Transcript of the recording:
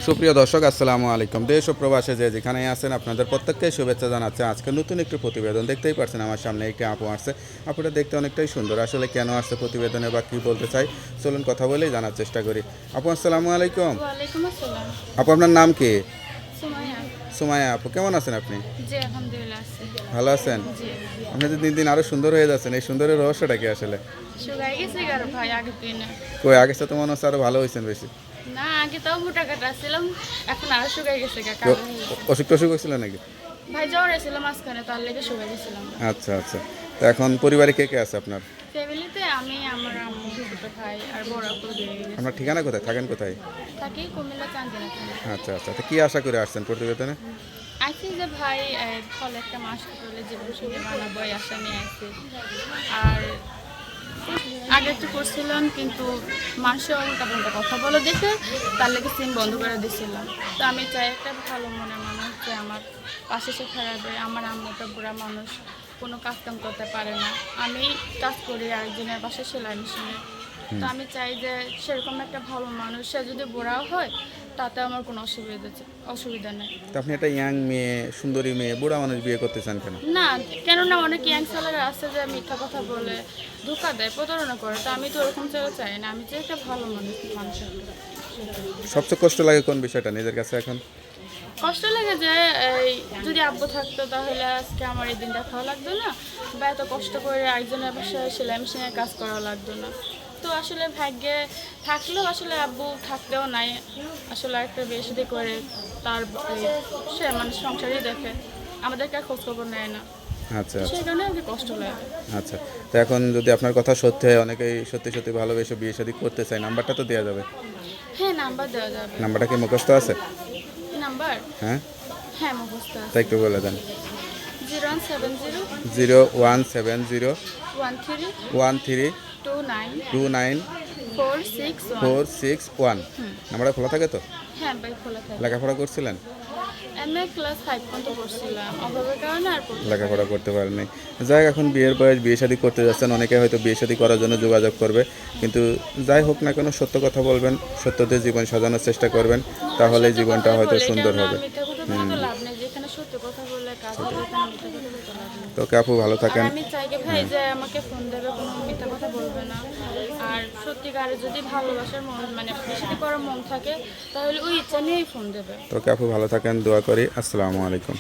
সুপ্রিয় দর্শক আসসালামু আলাইকুম। দেশ ও প্রবাসে যে যেখানে আছেন আপনাদের প্রত্যেককে শুভেচ্ছা জানাচ্ছে। আজকে নতুন একটি প্রতিবেদন দেখতেই পাচ্ছেন আমার সামনে একটি আপু আসছে। আপুটা দেখতে অনেকটাই সুন্দর। আসলে কেন আসছে প্রতিবেদনে বা কী বলতে চাই চলুন কথা বলেই জানার চেষ্টা করি। আপু আসসালামু আলাইকুম। ওয়ালাইকুম আসসালাম। আপু আপনার নাম কি? সুমাইয়া। সুমাইয়া আপু, কেমন আছেন আপনি? জি আলহামদুলিল্লাহ আছি। ভালো আছেন? জি। আপনি তো দিন দিন আরও সুন্দর হয়ে যাচ্ছেন, এই সুন্দরের রহস্যটা কি আসলে? শুকাই গেছে গার ভাই আগের দিনে। কই আগের সাথে মনে হচ্ছে আরও ভালো হয়েছেন বেশি। না আগে তাও মোটা কাটা ছিলাম, এখন আর শুকাই গেছে গা তো কালো হয়ে গেছে। অসুখ টসুখ হয়েছিল নাকি? ভাই জ্বর এসেছিল মাঝখানে, তার লেগে শুকাই গেছিলাম। আচ্ছা আচ্ছা। তো এখন পরিবারে কে কে আছে আপনার? ফ্যামিলিতে আমি, আমার আম্মু, ছোটো ভাই আর বড় আপু বিয়ে গেছে। আপনার ঠিকানা কোথায়, থাকেন কোথায়? থাকি কুমিল্লা চান্দিনা থানা। আচ্ছা আচ্ছা। তো কী আশা করে আসছেন প্রতিবেদনে? আইসি যে ভাই ফলে একটা মাস করলে জীবন সঙ্গী বানাবো এই আশা নিয়ে আসছি। আর আগে একটু করছিলাম কিন্তু মানুষের উল্টা পাল্টা কথা বলে দেখে তার লেগে সিম বন্ধ করে দিয়েছিলাম। তো আমি চাই একটা ভালো মনের মানুষ যে আমার পাশে সে খারাপে। আমার আম্মুটা বুড়া মানুষ, কোনো কাজ কাম করতে পারে না, আমি কাজ করি আরেকজনের বাসা সেলাই মেশিনে। তো আমি চাই যে সেরকম একটা ভালো মানুষ, সে যদি বুড়াও হয় তাতে আমার কোনো অসুবিধা নেই। তো আপনি একটা ইয়াং মেয়ে, সুন্দরী মেয়ে, বুড়া মানুষ বিয়ে করতে চান কেন? না, কেননা অনেক ইয়াং ছেলেরা আছে যে মিথ্যা কথা বলে ধোঁকা দেয়, প্রতারণা করে। তো আমি তো ওরকম ছেলে চাই না, আমি চাই একটা ভালো মানুষের। সবচেয়ে কষ্ট লাগে কোন বিষয়টা নিজের কাছে এখন? কষ্ট লাগে যে এই যদি আব্বু থাকতো তাহলে আজকে আমার এই দিনটা খাওয়া লাগতো না, বা এত কষ্ট করে একজনের বাসায় সেলাই মেশিনের কাজ করা লাগতো না। তো আসলে ভাগ্যে থাকলেও আসলে আব্বু থাকতেও নাই, আসলে একটা বিয়ে শাদী করে তার সে মানে সংসারই দেখে, আমাদেরকে আর খোঁজ খবর নেয় না। আচ্ছা সেই আচ্ছা কারণে আমাকে কষ্ট লাগে। আচ্ছা। তো এখন যদি আপনার কথা সত্যি হয়, অনেকেই সত্যি সত্যি ভালোবেসে বিয়ে শাদী করতে চায়, নাম্বারটা তো দেওয়া যাবে? হ্যাঁ নাম্বার দেওয়া যাবে। নাম্বারটা কি মুখস্থ আছে? নাম্বার? হ্যাঁ, হ্যাঁ মুখস্থ তা আছে। একটু বলে দেন। 0170 0170 13 13 29 29 461। 461। নাম্বারটা খোলা থাকে তো? হ্যাঁ ভাই খোলা থাকে। লেখাপড়া করছিলেন? এমএ ক্লাস 5 পর্যন্ত পড়ছিলাম, অভাবের কারণে আর পড়তে লেখাপড়া করতে পারেননি। যাই হোক, এখন বিয়ের বয়স, বিয়ে শাদী করতে যাচ্ছেন, অনেকে হয়তো বিয়ে শাদী করার জন্য যোগাযোগ করবে, কিন্তু যাই হোক না কেন সত্য কথা বলবেন, সত্যতে জীবন সাজানোর চেষ্টা করবেন, তাহলে জীবনটা হয়তো সুন্দর হবে। মিথ্যা কথা বলে তো লাভ নেই, যেখানে সত্য কথা বলে কাজ হবে ওখানে মিথ্যা কথা বলে তো লাভ নেই। তো আপু ভালো আর থাকেন। আমি চাই কি ভাই যে আমাকে ফোন দেবে, কোনো মিথ্যা কথা বলবে না। আর সত্যিকারে যদি ভালোবাসার মন মানে বেশি করার মন থাকে তাহলে ওই ইচ্ছা নিয়েই ফোন দেবে। তো আপু ভালো থাকেন, দোয়া করি। আসসালামু আলাইকুম।